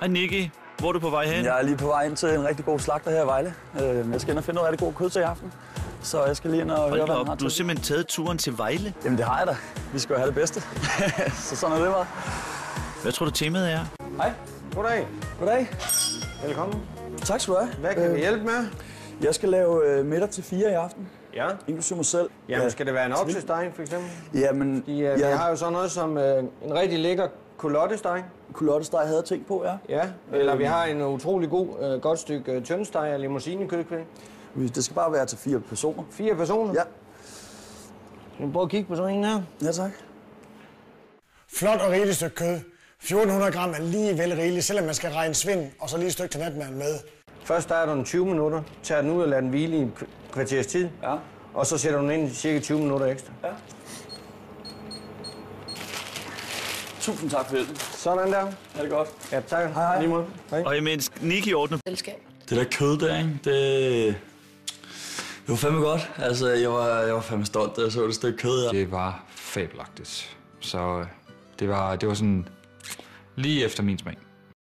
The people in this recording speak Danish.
Hej Nicky, hvor er du på vej hen? Jeg er lige på vej ind til en rigtig god slagter her i Vejle. Jeg skal ind og finde noget rigtig god kød til i aften. Så jeg skal lige ind og høre, hvad han har. Du har simpelthen taget turen til Vejle? Jamen det har jeg da. Vi skal jo have det bedste. Så sådan er det bare. Hvad tror du temaet er? Hej. Goddag. Goddag. Velkommen. Tak skal du have. Hvad kan vi hjælpe med? Jeg skal lave middag til 4 i aften. Ja. Inklusive mig selv. Jamen, skal det være en oksesteg, for eksempel? Jamen, Vi har jo sådan noget som en rigtig lækker kulottesteg. Kulottesteg havde jeg tænkt på, ja. Ja, eller vi har en utrolig god, godt stykke tyndesteg af limousinekødkvæg. Det skal bare være til 4 personer. 4 personer? Ja. Skal vi prøve at kigge på sådan en her? Ja, tak. Flot og rigeligt stykke kød. 1400 gram er lige vel rigeligt, selvom man skal regne svind og så lige et stykke til natmaden med. Først der er den 20 minutter. Tager den ud og lader den hvile i en kvarters tid. Ja. Og så sætter du den ind i cirka 20 minutter ekstra. Ja. Tusind tak for hjælpen. Sådan der. Er det godt? Ja, tak. Hej. Lige måde. Hej. Og imens Nicky ordner... Det der kød der, ikke? Det var fandme godt. Altså, jeg var fandme stolt, da jeg så det stykke kød her. Det var fabelagtigt. Så det var sådan lige efter min smag.